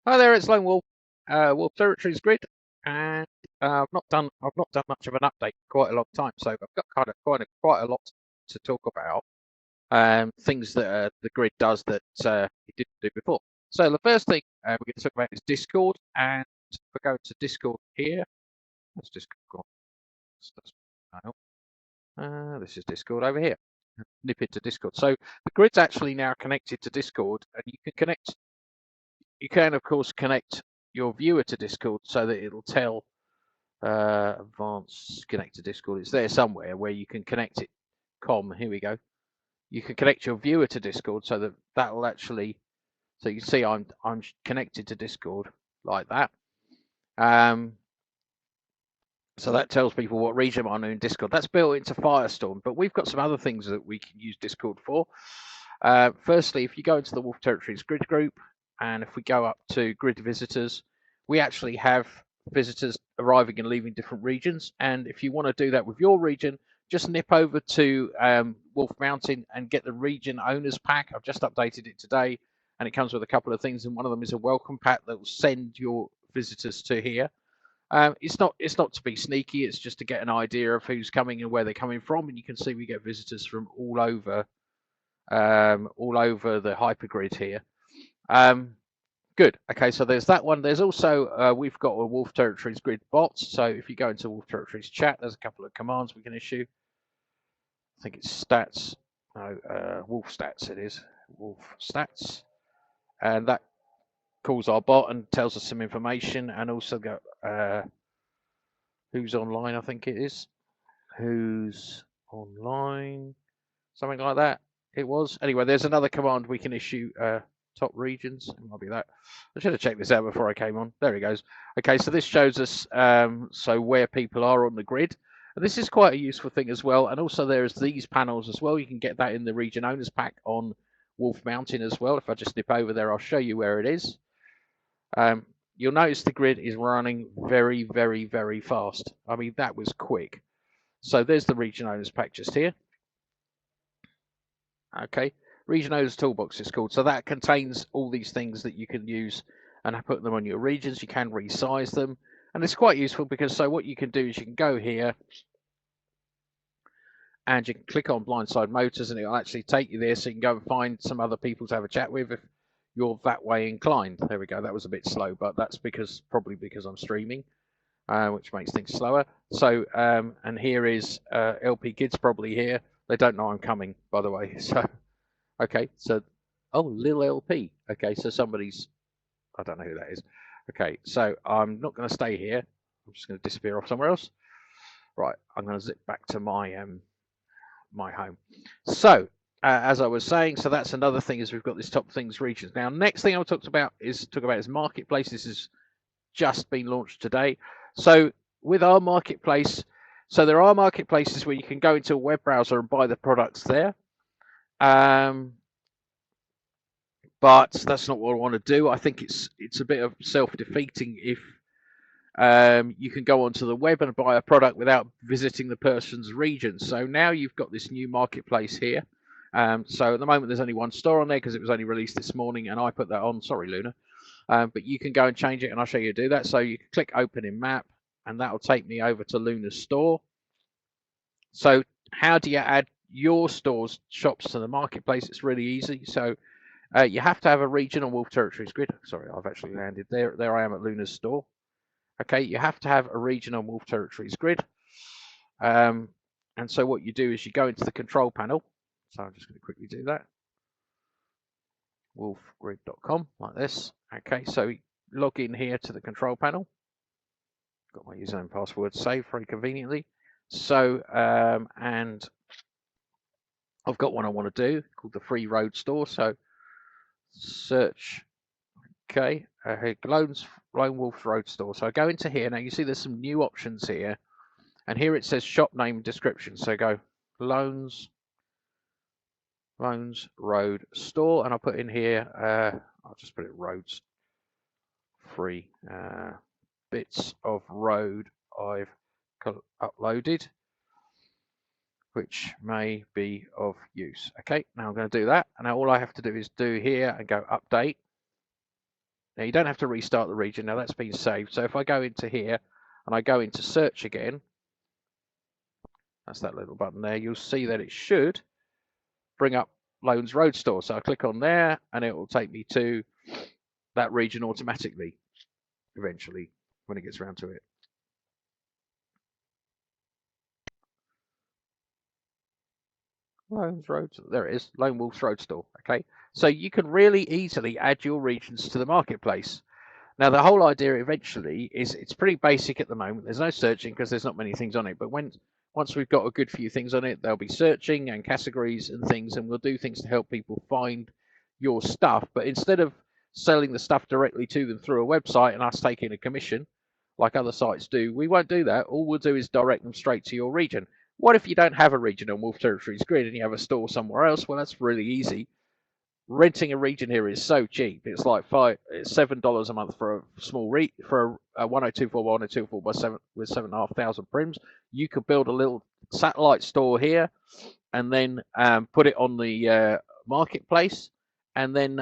Hi there, it's Lone Wolf, Wolf Territories Grid, and I've not done much of an update for quite a long time, so I've got quite a lot to talk about. Things that the grid does that it didn't do before. So the first thing we're going to talk about is Discord, and if I go to Discord here, let's just go on. This is Discord over here. Nip into Discord. So the grid's actually now connected to Discord, and you can connect. You can of course connect your viewer to Discord so that it'll tell advanced connect to Discord. It's there somewhere where you can connect it. Here we go. You can connect your viewer to Discord so that that'll actually. So you can see I'm connected to Discord like that. So that tells people what region I'm in Discord. That's built into Firestorm, but we've got some other things that we can use Discord for. Firstly, if you go into the Wolf Territories Grid group, and if we go up to Grid Visitors, we actually have visitors arriving and leaving different regions. And if you want to do that with your region, just nip over to Wolf Mountain and get the region owners pack. I've just updated it today, and it comes with a couple of things, and one of them is a welcome pack that will send your visitors to here. It's not to be sneaky. It's just to get an idea of who's coming and where they're coming from, and you can see we get visitors from all over the hypergrid here. Good. Okay, so there's that one. There's also we've got a Wolf Territories Grid bot. So if you go into Wolf Territories chat, there's a couple of commands we can issue. I think it's stats. No, Wolf stats. It is Wolf stats, and that calls our bot and tells us some information, and also got who's online. I think it is who's online, something like that. It was anyway. There's another command we can issue. Top regions. It might be that. I should have checked this out before I came on. There he goes. Okay, so this shows us so where people are on the grid. And this is quite a useful thing as well. And also there's these panels as well. You can get that in the region owners pack on Wolf Mountain as well. If I just nip over there, I'll show you where it is. You'll notice the grid is running very, very, very fast. I mean, that was quick. So there's the region owners pack just here. Okay, region owners toolbox is called. So that contains all these things that you can use and put them on your regions. You can resize them, and it's quite useful because so what you can do is you can go here and you can click on Blindside Motors, and it'll actually take you there, so you can go and find some other people to have a chat with if you're that way inclined. There we go. That was a bit slow, but that's probably because I'm streaming. Which makes things slower. So, and here is LP Kids probably here. They don't know I'm coming, by the way. So, okay, so, oh, Lil LP. Okay, so I don't know who that is. Okay, so I'm not going to stay here. I'm just going to disappear off somewhere else. Right, I'm going to zip back to my my home. So, as I was saying, so that's another thing is we've got this top things regions. Now, next thing I'll talk about is marketplace. This has just been launched today. So with our marketplace, so there are marketplaces where you can go into a web browser and buy the products there. But that's not what I want to do. I think it's a bit of self-defeating if you can go onto the web and buy a product without visiting the person's region. So now you've got this new marketplace here. So at the moment there's only one store on there because it was only released this morning, and I put that on. Sorry, Luna. But you can go and change it, and I'll show you how to do that. So you can click open in map, and that'll take me over to Luna's store. So how do you add your store's shops to the marketplace? It's really easy. So you have to have a region on Wolf Territories Grid. Sorry, I've actually landed there. There I am at Luna's store. Okay, you have to have a region on Wolf Territories Grid. And so what you do is you go into the control panel. So I'm just going to quickly do that. wolfgrid.com like this. Okay, so log in here to the control panel. Got my username and password saved very conveniently. So, and I've got one I want to do called the Free Road Store. So search, okay, Lone Wolf Road Store. So I go into here. Now you see there's some new options here. And here it says shop name description. So go Loans Road Store. And I'll put in here, I'll just put it roads free bits of road I've uploaded, which may be of use. Okay, now I'm going to do that. And now all I have to do is do here and go update. Now you don't have to restart the region. Now that's been saved. So if I go into here and I go into search again, that's that little button there, you'll see that it should bring up Loans Road Store. So I click on there and it will take me to that region automatically eventually when it gets around to it. Loans Road, there it is, Lone Wolf's Road Store. Okay, so you can really easily add your regions to the marketplace. Now the whole idea eventually is it's pretty basic at the moment. There's no searching because there's not many things on it. But once we've got a good few things on it, there'll be searching and categories and things, and we'll do things to help people find your stuff. But instead of selling the stuff directly to them through a website and us taking a commission like other sites do, we won't do that. All we'll do is direct them straight to your region. What if you don't have a region on Wolf Territories Grid and you have a store somewhere else? Well, that's really easy. Renting a region here is so cheap. It's like $7 a month for a small for a 1024 by 1024 by 7 with 7,500 prims. You could build a little satellite store here, and then put it on the marketplace, and then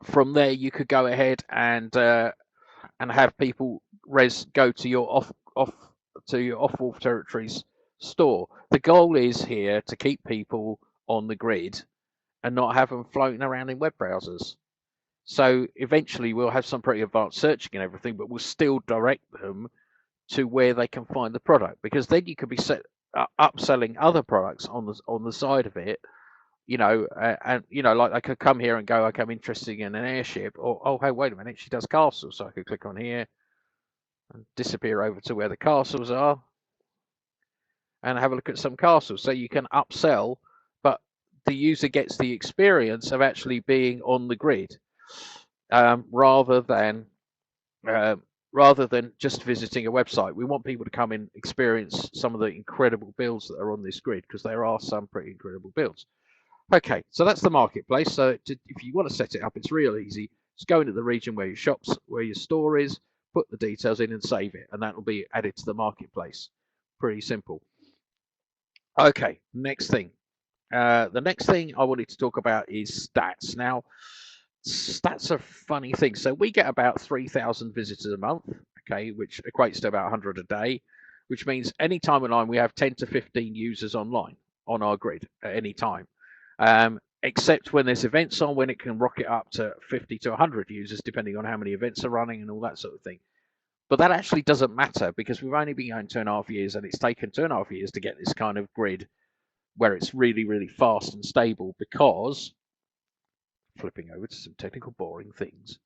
from there you could go ahead and have people go to your off Wolf Territories store. The goal is here to keep people on the grid and not have them floating around in web browsers. So eventually we'll have some pretty advanced searching and everything, but we'll still direct them to where they can find the product, because then you could be upselling other products on the side of it, and like I could come here and go, okay, I'm interested in an airship, or oh hey, wait a minute, she does castles, so I could click on here and disappear over to where the castles are and have a look at some castles. So you can upsell, but the user gets the experience of actually being on the grid, rather than just visiting a website. We want people to come and experience some of the incredible builds that are on this grid, because there are some pretty incredible builds. Okay, so that's the marketplace. So if you want to set it up, it's real easy. Just go into the region where your store is, put the details in and save it, and that will be added to the marketplace. Pretty simple. Okay, next thing. The next thing I wanted to talk about is stats. Now, stats are funny things. So we get about 3,000 visitors a month, okay, which equates to about 100 a day, which means any time online we have 10 to 15 users online on our grid at any time. Except when there's events on, when it can rocket up to 50 to 100 users, depending on how many events are running and all that sort of thing. But that actually doesn't matter, because we've only been going 2.5 years, and it's taken 2.5 years to get this kind of grid where it's really, really fast and stable, because, flipping over to some technical boring things,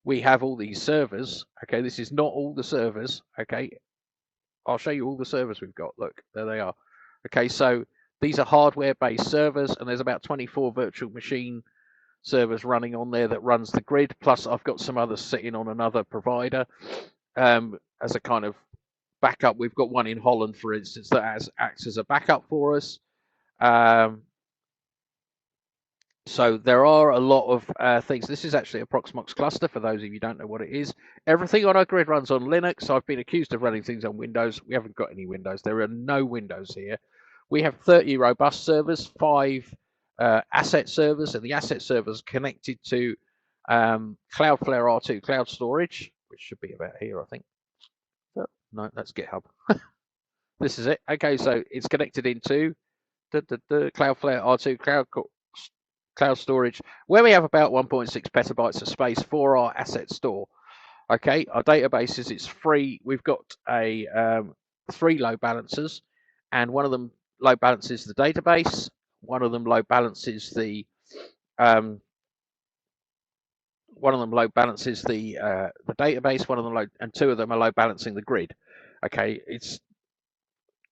we have all these servers. Okay, this is not all the servers. Okay, I'll show you all the servers we've got. Look, there they are. Okay, so these are hardware-based servers, and there's about 24 virtual machine servers running on there that runs the grid. Plus, I've got some others sitting on another provider as a kind of backup. We've got one in Holland, for instance, that acts as a backup for us. So there are a lot of things. This is actually a Proxmox cluster, for those of you who don't know what it is. Everything on our grid runs on Linux. I've been accused of running things on Windows. We haven't got any Windows. There are no Windows here. We have 30 robust servers, 5 asset servers, and the asset servers connected to Cloudflare R2 cloud storage, which should be about here, I think. Oh, no, that's GitHub. This is it. Okay, so it's connected into Cloudflare R2 cloud storage, where we have about 1.6 petabytes of space for our asset store. Okay, our databases, it's free. We've got 3 load balancers, and one of them load balances the database, one of them load balances the database, one of them and 2 of them are load balancing the grid. Okay, it's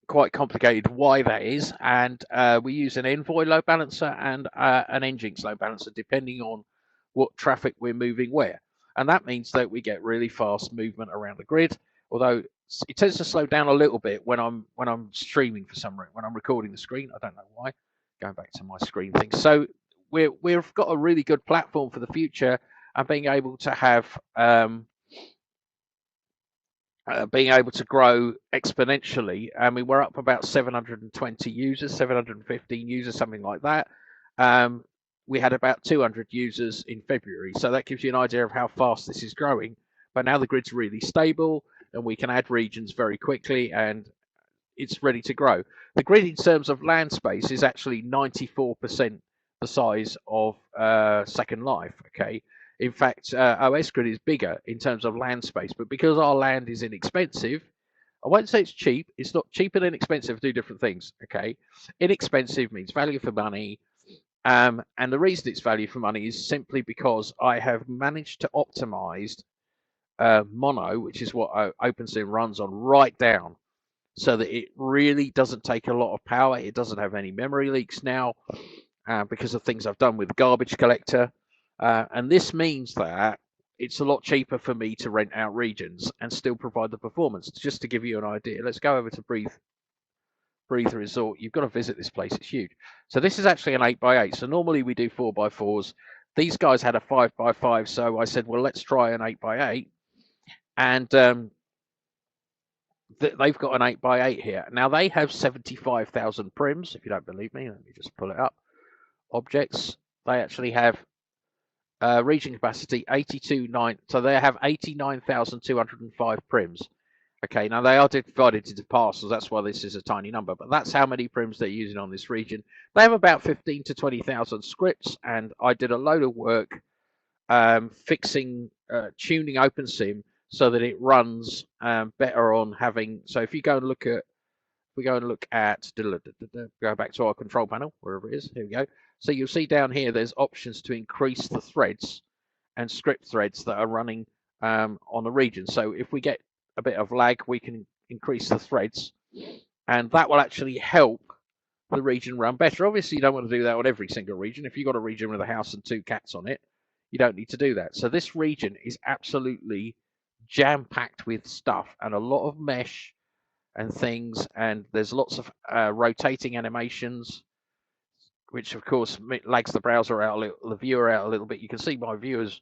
quite complicated why that is, and we use an Envoy load balancer and an Nginx load balancer, depending on what traffic we're moving where, and that means that we get really fast movement around the grid, although it tends to slow down a little bit when I'm streaming for some reason. When I'm recording the screen, I don't know why. Going back to my screen thing. So we've got a really good platform for the future, and being able to have being able to grow exponentially. I mean, we're up about 720 users, 715 users, something like that. we had about 200 users in February. So that gives you an idea of how fast this is growing. But now the grid's really stable and we can add regions very quickly and it's ready to grow. The grid in terms of land space is actually 94% the size of Second Life. Okay, in fact, OS Grid is bigger in terms of land space, but because our land is inexpensive, I won't say it's cheap. It's not cheap and inexpensive. Do different things. Okay, inexpensive means value for money. And the reason it's value for money is simply because I have managed to optimize mono, which is what OpenSim runs on, right down so that it really doesn't take a lot of power. It doesn't have any memory leaks now because of things I've done with the garbage collector. And this means that it's a lot cheaper for me to rent out regions and still provide the performance. Just to give you an idea, let's go over to Breathe Resort. You've got to visit this place. It's huge. So this is actually an 8x8. So normally we do 4x4s. These guys had a 5x5. So I said, well, let's try an 8x8. And they've got an 8x8 here. Now they have 75,000 prims. If you don't believe me, let me just pull it up. Objects. They actually have region capacity 82.9. So they have 89,205 prims. Okay, now they are divided into parcels. That's why this is a tiny number. But that's how many prims they're using on this region. They have about 15 to 20,000 scripts, and I did a load of work fixing, tuning OpenSim so that it runs better on having. So if you go and look at, go back to our control panel, wherever it is. Here we go. So you'll see down here there's options to increase the threads and script threads that are running on the region. So if we get a bit of lag, we can increase the threads, and that will actually help the region run better. Obviously, you don't want to do that on every single region. If you've got a region with a house and 2 cats on it, you don't need to do that. So this region is absolutely jam-packed with stuff and a lot of mesh and things, and there's lots of rotating animations, which of course lags the browser out, the viewer out a little bit. You can see my viewers.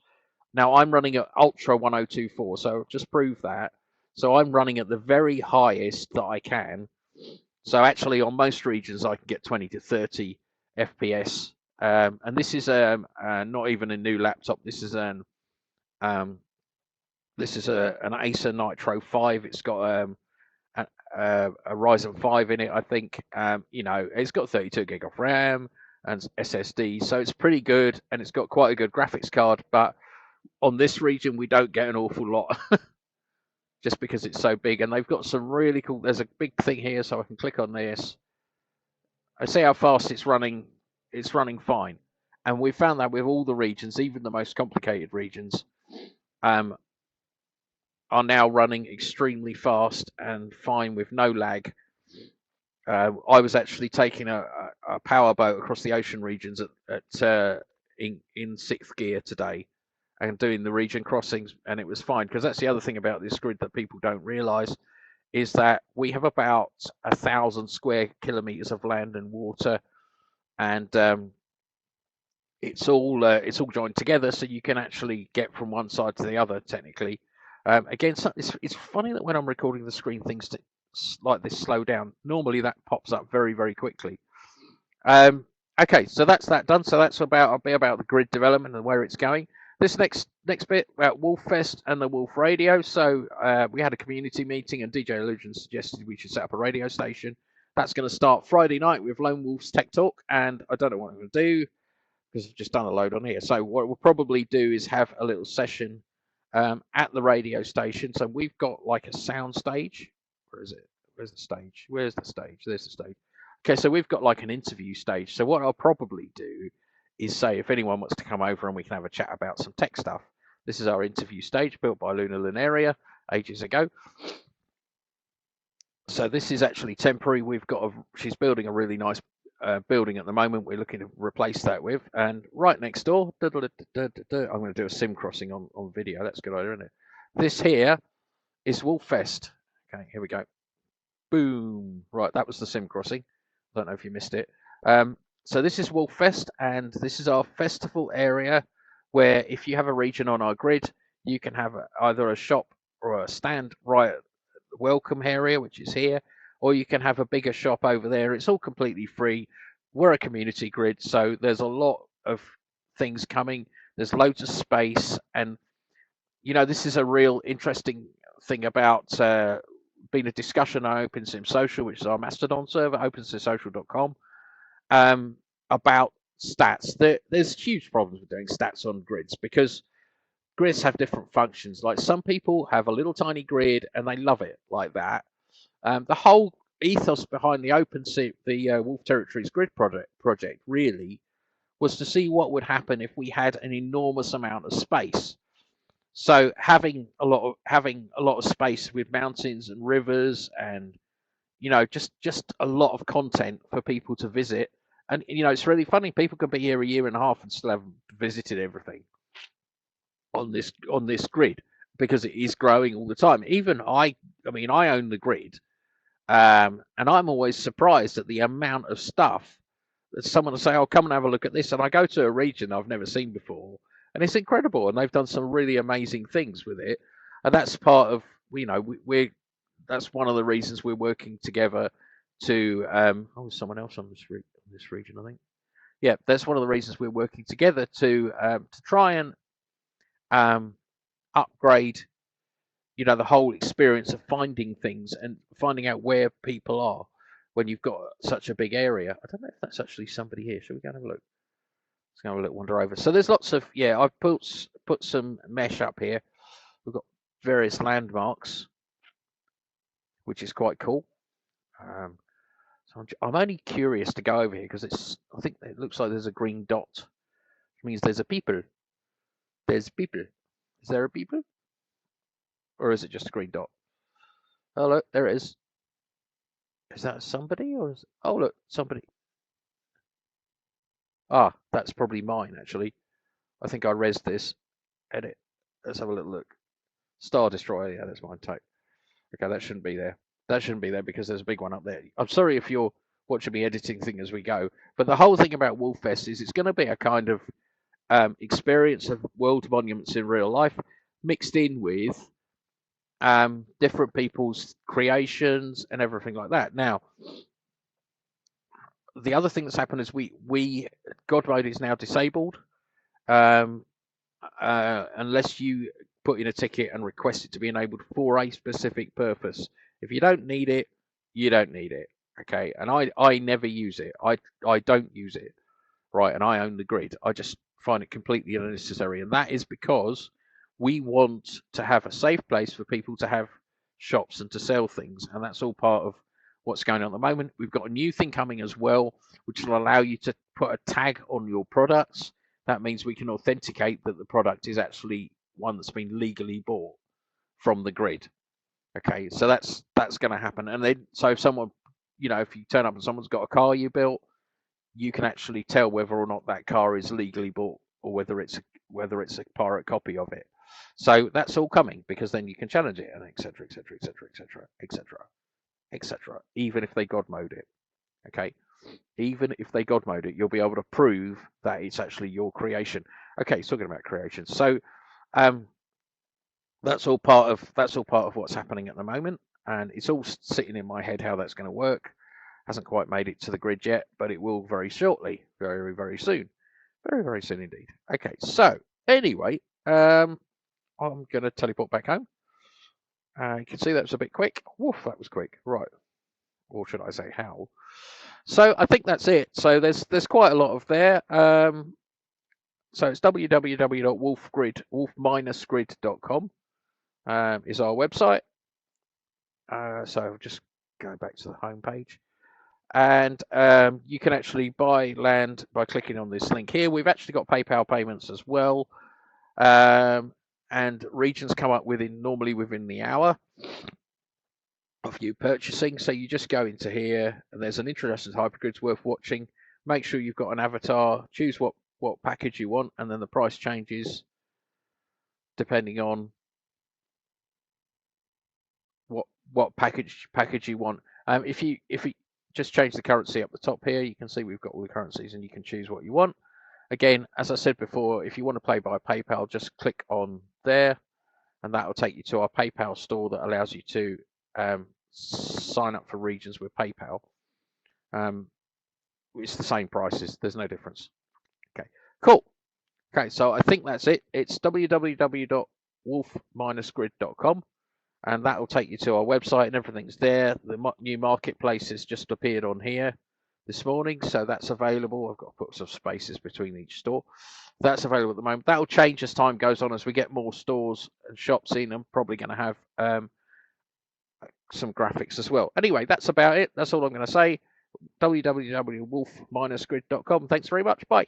Now I'm running at Ultra 1024, so just prove that. So I'm running at the very highest that I can. So actually on most regions I can get 20 to 30 FPS. And this is not even a new laptop. This is an Acer Nitro 5. It's got a Ryzen 5 in it, I think. You know, it's got 32 gig of RAM and SSD, so it's pretty good, and it's got quite a good graphics card. But on this region, we don't get an awful lot, just because it's so big. And they've got some really cool. There's a big thing here, so I can click on this. I see how fast it's running. It's running fine, and we found that with all the regions, even the most complicated regions, are now running extremely fast and fine with no lag. I was actually taking a powerboat across the ocean regions in 6th gear today and doing the region crossings, and it was fine, because that's the other thing about this grid that people don't realize is that we have about 1,000 square kilometers of land and water, and it's all joined together, so you can actually get from one side to the other technically. Again, it's funny that when I'm recording the screen, things like this slow down. Normally that pops up very, very quickly. Okay, so that's that done. So that's about the grid development and where it's going. This next bit about Wolffest and the Wolf Radio. So we had a community meeting, and DJ Illusion suggested we should set up a radio station. That's going to start Friday night with Lone Wolf's Tech Talk, and I don't know what I'm going to do because I've just done a load on here. So what we'll probably do is have a little session at the radio station. So we've got like a sound stage. Where is it? Where's the stage? Where's the stage? There's the stage. Okay, so we've got like an interview stage. So what I'll probably do is say if anyone wants to come over and we can have a chat about some tech stuff. This is our interview stage built by Luna Lunaria ages ago. So this is actually temporary. She's building a really nice building at the moment. We're looking to replace that with, and right next door, I'm going to do a sim crossing on video. That's a good idea, isn't it? This here is Wolffest. Okay, here we go. Boom. Right, that was the sim crossing. I don't know if you missed it. So this is Wolffest, and this is our festival area where if you have a region on our grid, you can have either a shop or a stand right at the welcome area, which is here, or you can have a bigger shop over there. It's all completely free. We're a community grid, so there's a lot of things coming. There's loads of space, and this is a real interesting thing about being a discussion on OpenSim Social, which is our Mastodon server, opensimsocial.com, about stats. There's huge problems with doing stats on grids because grids have different functions. Like some people have a little tiny grid and they love it like that. The whole ethos behind the Wolf Territories grid project really was to see what would happen if we had an enormous amount of space. So having a lot of space with mountains and rivers and just a lot of content for people to visit. And it's really funny. People can be here a year and a half and still haven't visited everything on this grid because it is growing all the time. Even I own the grid, and I'm always surprised at the amount of stuff that someone will say, "Oh, come and have a look at this," and I go to a region I've never seen before, and it's incredible, and they've done some really amazing things with it, and that's part of that's one of the reasons we're working together to someone else on this region, I think. Yeah, that's one of the reasons we're working together to try and upgrade the whole experience of finding things and finding out where people are when you've got such a big area. I don't know if that's actually somebody here. Shall we go and have a look? Let's go and have a little wander over. So there's lots of I've put some mesh up here. We've got various landmarks, which is quite cool. So I'm only curious to go over here because I think it looks like there's a green dot, which means there's a people. There's people. Is there a people? Or is it just a green dot? Oh, look, there it is. Is that somebody or is... Oh, look, somebody. Ah, that's probably mine, actually. I think I rezzed this. Edit. Let's have a little look. Star Destroyer. Yeah, that's mine type. Okay, that shouldn't be there. That shouldn't be there because there's a big one up there. I'm sorry if you're watching me editing thing as we go, but the whole thing about Wolffest is it's going to be a kind of experience of world monuments in real life mixed in with different people's creations and everything like that. Now, the other thing that's happened is God mode is now disabled unless you put in a ticket and request it to be enabled for a specific purpose. If you don't need it, you don't need it. Okay, and I never use it. I don't use it, right? And I own the grid. I just find it completely unnecessary, and that is because we want to have a safe place for people to have shops and to sell things, and that's all part of what's going on at the moment. We've got a new thing coming as well, which will allow you to put a tag on your products. That means we can authenticate that the product is actually one that's been legally bought from the grid. Okay, so that's going to happen. And then, so if someone, if you turn up and someone's got a car you built, you can actually tell whether or not that car is legally bought or whether it's a pirate copy of it. So that's all coming because then you can challenge it and etc. etc. etc. etc. etc. etc. Even if they God mode it, okay. Even if they God mode it, you'll be able to prove that it's actually your creation. Okay, talking about creation. So that's all part of what's happening at the moment, and it's all sitting in my head how that's going to work. Hasn't quite made it to the grid yet, but it will very shortly, very, very soon. Very, very soon indeed. Okay, so anyway, I'm going to teleport back home. You can see that was a bit quick. Woof, that was quick. Right. Or should I say how? So I think that's it. So there's quite a lot of there. So it's www.wolf-grid.com is our website. So I'll just go back to the home page. And you can actually buy land by clicking on this link here. We've actually got PayPal payments as well. And regions come up normally within the hour of you purchasing. So you just go into here and there's an introduction to hypergrids worth watching. Make sure you've got an avatar, choose what package you want, and then the price changes depending on what package you want. If you just change the currency up the top here, you can see we've got all the currencies and you can choose what you want. Again, as I said before, if you want to pay by PayPal, just click on there and that will take you to our PayPal store that allows you to sign up for regions with PayPal. It's the same prices, there's no difference. Okay, Cool. Okay, so I think that's it. It's www.wolf-grid.com, and that will take you to our website, and everything's there. The new marketplace has just appeared on here this morning, so that's available. I've got to put some spaces between each store. That's available at the moment. That will change as time goes on, as we get more stores and shops in. I'm probably going to have some graphics as well. Anyway, that's about it. That's all I'm going to say. www.wolf-grid.com. Thanks very much. Bye.